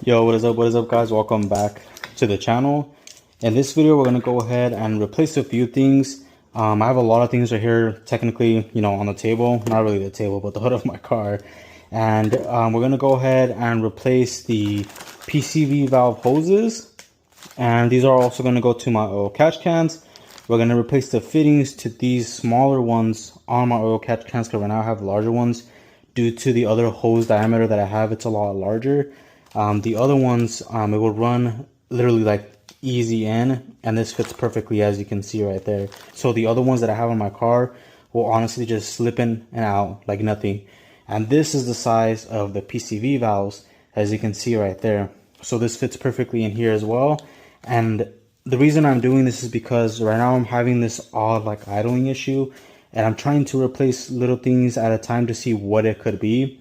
Yo, what is up guys? Welcome back to the channel. In this video, we're going to go ahead and replace a few things. I have a lot of things right here, technically, on the table. Not really the table, but the hood of my car. And we're going to go ahead and replace the PCV valve hoses. And these are also going to go to my oil catch cans. We're going to replace the fittings to these smaller ones on my oil catch cans, because right now I have larger ones. Due to the other hose diameter that I have, it's a lot larger. The other ones, it will run literally like easy in, and this fits perfectly, as you can see right there. So the other ones that I have on my car will honestly just slip in and out like nothing. And this is the size of the PCV valves, as you can see right there. So this fits perfectly in here as well. And the reason I'm doing this is because right now I'm having this odd like idling issue, and I'm trying to replace little things at a time to see what it could be.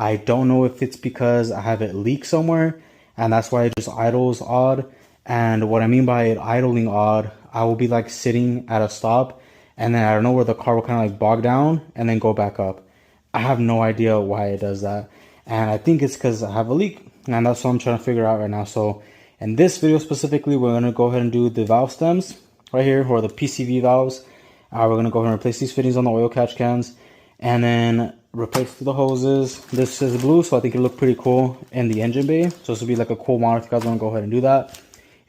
I don't know if it's because I have it leak somewhere, and that's why it just idles odd. And what I mean by it idling odd, I will be like sitting at a stop, and then I don't know where the car will kind of like bog down and then go back up. I have no idea why it does that. And I think it's because I have a leak, and that's what I'm trying to figure out right now. So in this video specifically, we're going to go ahead and do the valve stems right here, or the PCV valves. We're going to go ahead and replace these fittings on the oil catch cans, and then replace the hoses. This is blue, so I think it looked pretty cool in the engine bay. So this would be like a cool model if you guys want to go ahead and do that.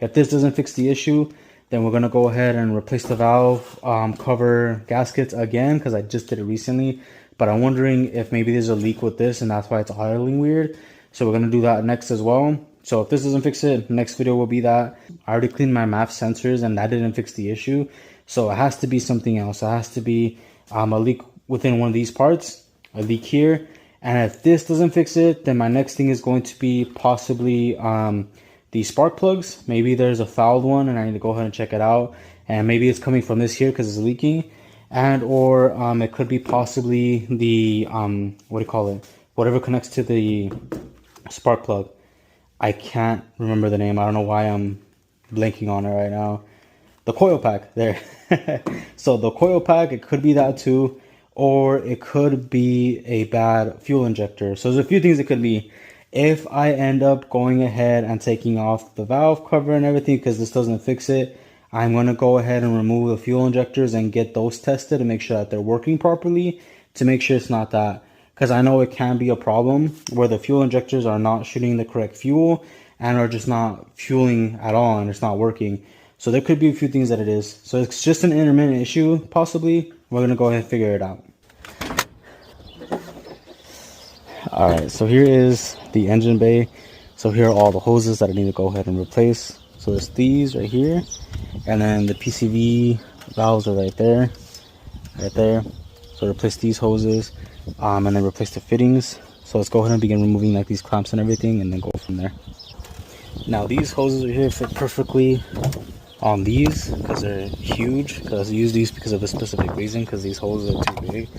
If this doesn't fix the issue, then we're going to go ahead and replace the valve cover gaskets again, because I just did it recently. But I'm wondering if maybe there's a leak with this, and that's why it's idling weird. So we're going to do that next as well. So if this doesn't fix it, next video will be that. I already cleaned my MAF sensors, and that didn't fix the issue. So it has to be something else. It has to be a leak within one of these parts, a leak here. And if this doesn't fix it, then my next thing is going to be possibly the spark plugs. Maybe there's a fouled one, and I need to go ahead and check it out. And maybe it's coming from this here because it's leaking. And or it could be possibly the whatever connects to the spark plug. I can't remember the name. I don't know why I'm blanking on it right now. The coil pack there. So the coil pack, it could be that too, or it could be a bad fuel injector. So there's a few things it could be. If I end up going ahead and taking off the valve cover and everything because this doesn't fix it, I'm going to go ahead and remove the fuel injectors and get those tested and make sure that they're working properly, to make sure it's not that. Because I know it can be a problem where the fuel injectors are not shooting the correct fuel and are just not fueling at all, and it's not working. So there could be a few things that it is. So it's just an intermittent issue, possibly. We're going to go ahead and figure it out. Alright, so here is the engine bay. So here are all the hoses that I need to go ahead and replace. So there's these right here. And then the PCV valves are right there. Right there. So replace these hoses. And then replace the fittings. So let's go ahead and begin removing like these clamps and everything, and then go from there. Now these hoses right here fit perfectly on these because they're huge. Because I use these because of a specific reason, because these hoses are too big.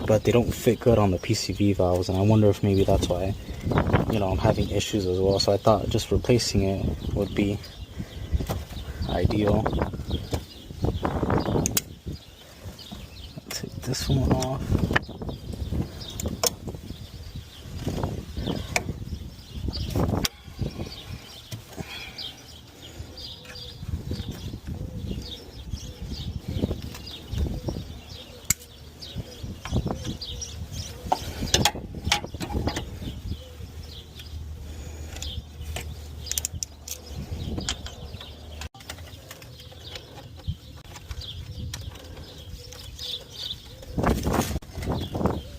But they don't fit good on the PCV valves, and I wonder if maybe that's why, I'm having issues as well. So I thought just replacing it would be ideal. Take this one off.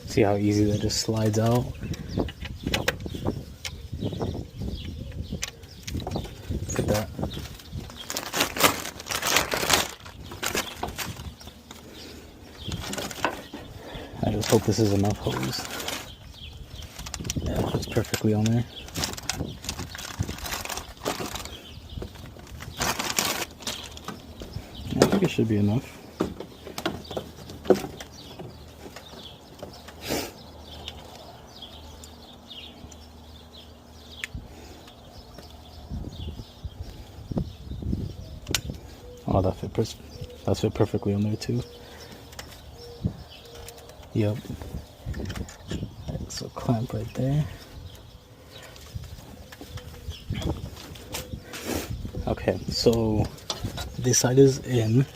See how easy that just slides out? Look at that. I just hope this is enough hose. Yeah, it fits perfectly on there. I think it should be enough. Oh, that fit perfectly on there too. Yep. Right, so clamp right there. Okay, so this side is in,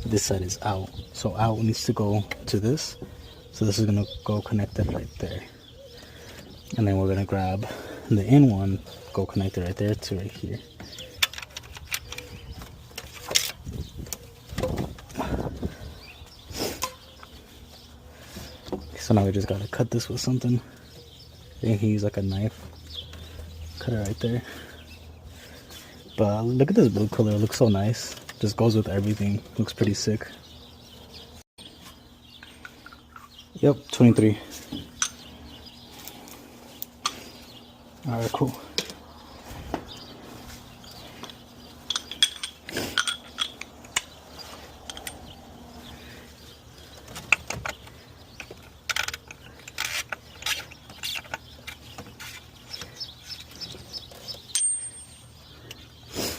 this side is out. So out needs to go to this. So this is gonna go connected right there. And then we're gonna grab the in one, go connected right there to right here. So now we just gotta cut this with something. You can use like a knife. Cut it right there. But look at this blue color, it looks so nice. Just goes with everything. Looks pretty sick. Yep, 23. Alright, cool.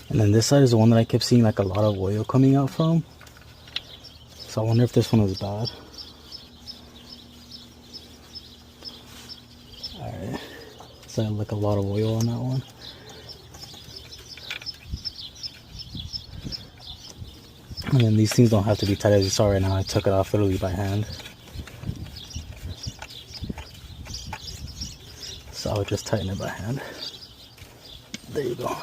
And then this side is the one that I kept seeing like a lot of oil coming out from. So I wonder if this one was bad. Alright. So like a lot of oil on that one. And then these things don't have to be tight, as you saw right now. I took it off literally by hand. So I would just tighten it by hand. There you go.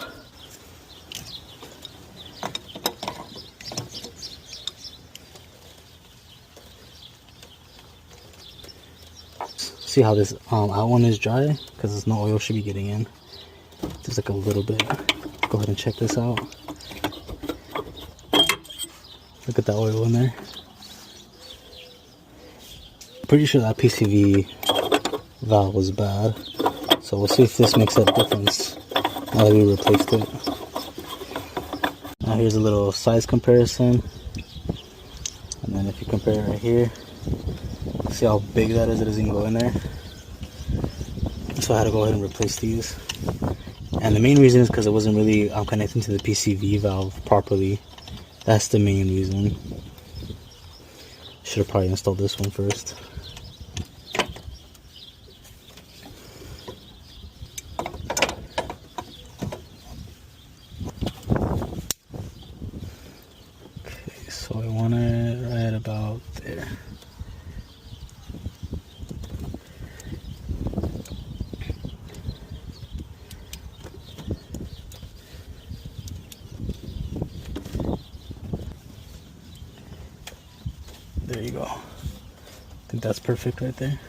See how this out one is dry? Because there's no oil should be getting in. Just like a little bit. Go ahead and check this out. Look at that oil in there. Pretty sure that PCV valve was bad. So we'll see if this makes a difference now that we replaced it. Now here's a little size comparison. And then if you compare it right here, see how big that is, it doesn't even go in there. So I had to go ahead and replace these. And the main reason is because it wasn't really connecting to the PCV valve properly. That's the main reason. Should have probably installed this one first. Okay, so I want it right about there. There you go. I think that's perfect right there.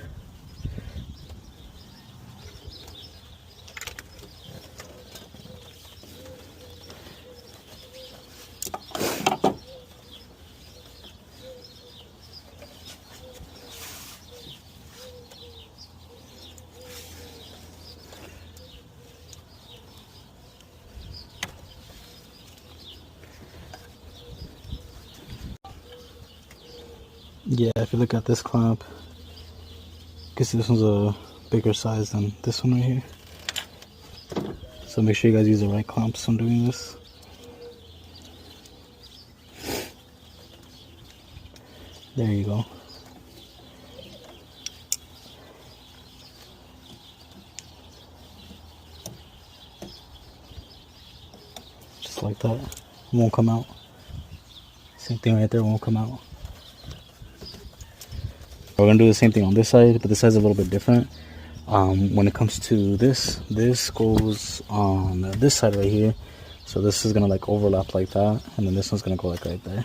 Yeah, if you look at this clamp, you can see this one's a bigger size than this one right here. So make sure you guys use the right clamps when doing this. There you go. Just like that. It won't come out. Same thing right there, won't come out. We're gonna do the same thing on this side, but this side's a little bit different. When it comes to this goes on this side right here. So this is gonna like overlap like that, and then this one's gonna go like right there.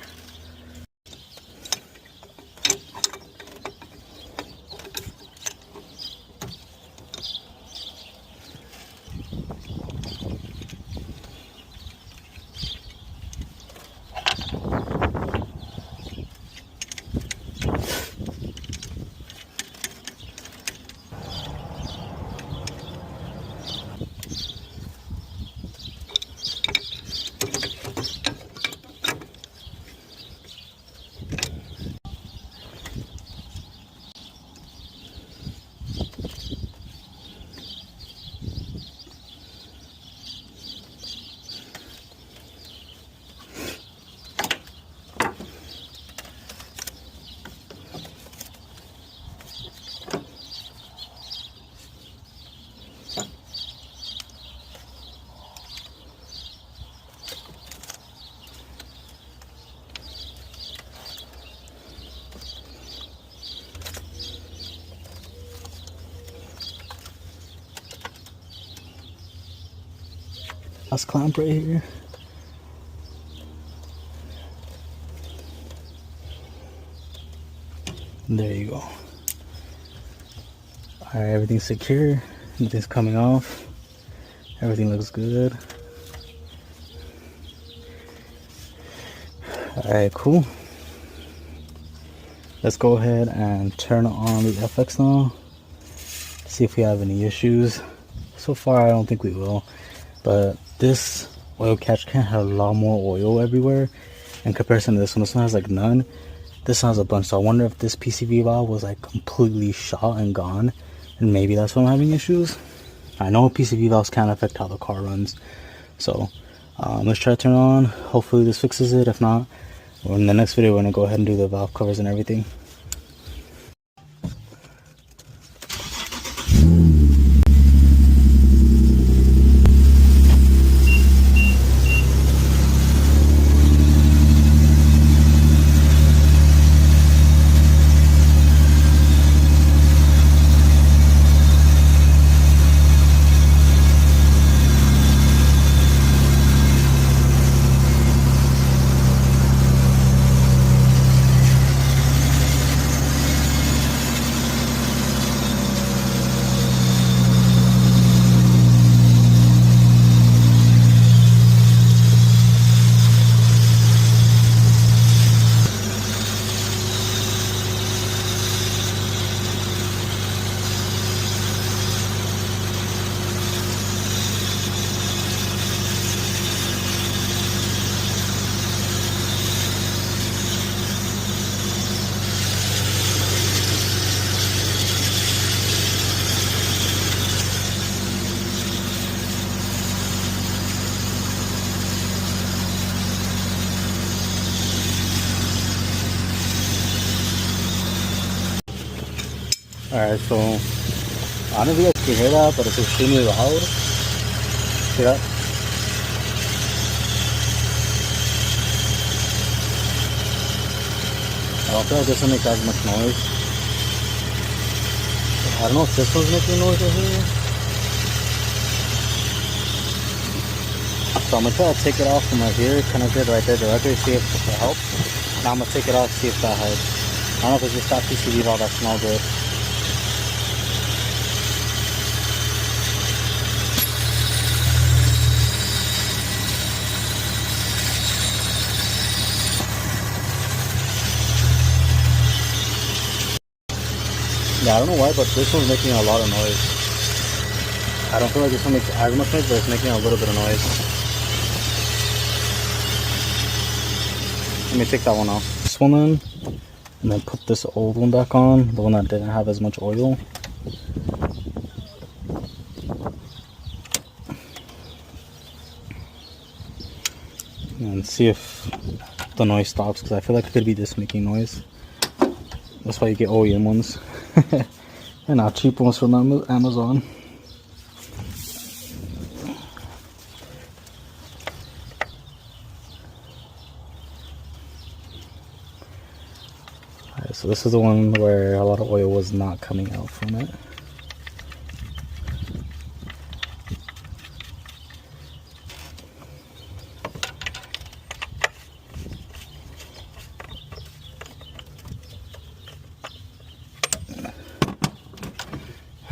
last clamp right here. There you go. Alright, everything's secure. Nothing's coming off. Everything looks good. Alright, cool. Let's go ahead and turn on the FX now. See if we have any issues. So far, I don't think we will. But this oil catch can has a lot more oil everywhere in comparison to this one. This one has like none. This one has a bunch. So I wonder if this PCV valve was like completely shot and gone. And maybe that's why I'm having issues. I know PCV valves can affect how the car runs. So let's try to turn it on. Hopefully this fixes it. If not, in the next video we're going to go ahead and do the valve covers and everything. Alright, so I don't know if you guys can hear that, but it's extremely loud. See that? I don't feel like this one makes as much noise. I don't know if this one's making noise over here. So I'm gonna try to take it off from right here, connect it right there directly, see if it helps. Now I'm gonna take it off, see if that helps. I don't know if it's just that PCV valve that smells good. Yeah, I don't know why, but this one's making a lot of noise. I don't feel like this one makes as much noise, but it's making a little bit of noise. Let me take that one off. This one then, and then put this old one back on, the one that didn't have as much oil. And see if the noise stops, because I feel like it could be this making noise. That's why you get OEM ones. And not cheap ones from Amazon. Alright, so this is the one where a lot of oil was not coming out from it.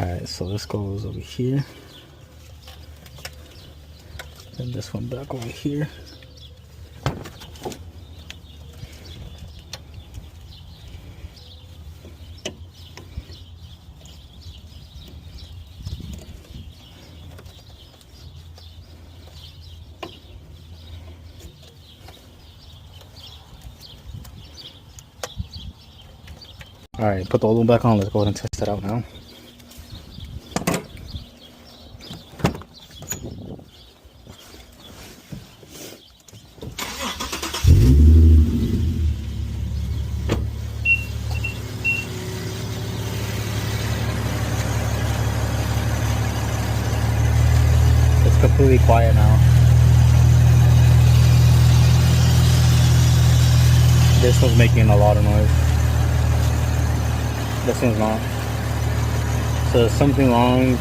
Alright, so this goes over here. And this one back over here. Alright, put the old one back on. Let's go ahead and test it out now. It's completely quiet now. This one's making a lot of noise. This one's not. So there's something wrong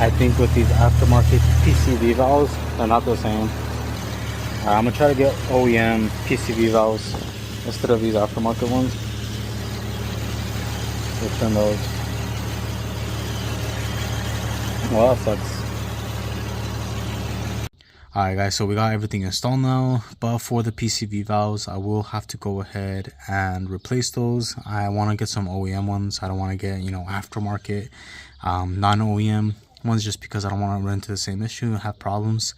I think with these aftermarket PCV valves, they're not the same. I'm gonna try to get OEM PCV valves instead of these aftermarket ones. Return those. Well, that sucks. Alright guys, so we got everything installed now, but for the PCV valves, I will have to go ahead and replace those. I want to get some OEM ones. I don't want to get, you know, aftermarket, non-OEM ones, just because I don't want to run into the same issue and have problems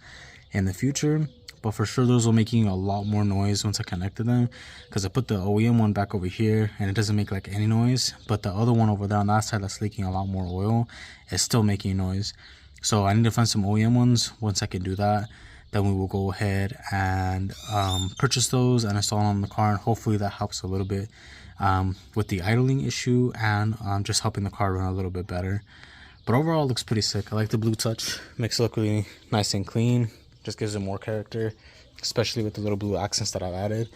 in the future. But for sure, those will making a lot more noise once I connected them, because I put the OEM one back over here and it doesn't make like any noise, but the other one over there on that side that's leaking a lot more oil is still making noise. So I need to find some OEM ones. Once I can do that, then we will go ahead and purchase those and install them on the car, and hopefully that helps a little bit with the idling issue and just helping the car run a little bit better. But overall, it looks pretty sick. I like the blue touch, makes it look really nice and clean, just gives it more character, especially with the little blue accents that I've added.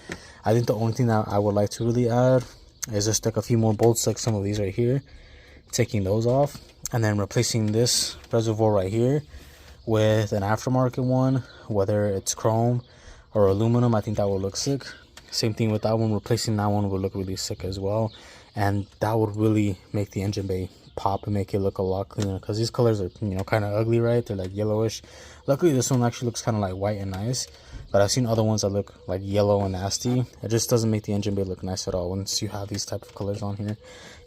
I think the only thing that I would like to really add is just like a few more bolts, like some of these right here, taking those off, and then replacing this reservoir right here with an aftermarket one, whether it's chrome or aluminum. I think that would look sick. Same thing with that one, replacing that one would look really sick as well, and that would really make the engine bay pop and make it look a lot cleaner, because these colors are, you know, kind of ugly, right? They're like yellowish. Luckily this one actually looks kind of like white and nice, but I've seen other ones that look like yellow and nasty. It just doesn't make the engine bay look nice at all once you have these type of colors on here.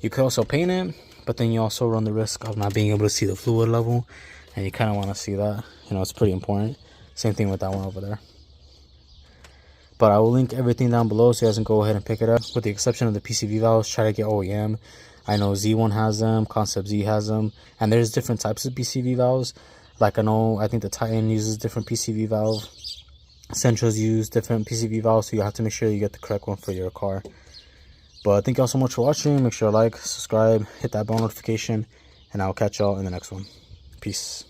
You could also paint it, but then you also run the risk of not being able to see the fluid level, and you kind of want to see that. You know, it's pretty important. Same thing with that one over there. But I will link everything down below so you guys can go ahead and pick it up. With the exception of the PCV valves, try to get OEM. I know Z1 has them, Concept Z has them, and there's different types of PCV valves. Like I think the Titan uses different PCV valve. Centras use different PCV valves, so you have to make sure you get the correct one for your car. But thank you all so much for watching. Make sure to like, subscribe, hit that bell notification, and I'll catch y'all in the next one. Peace.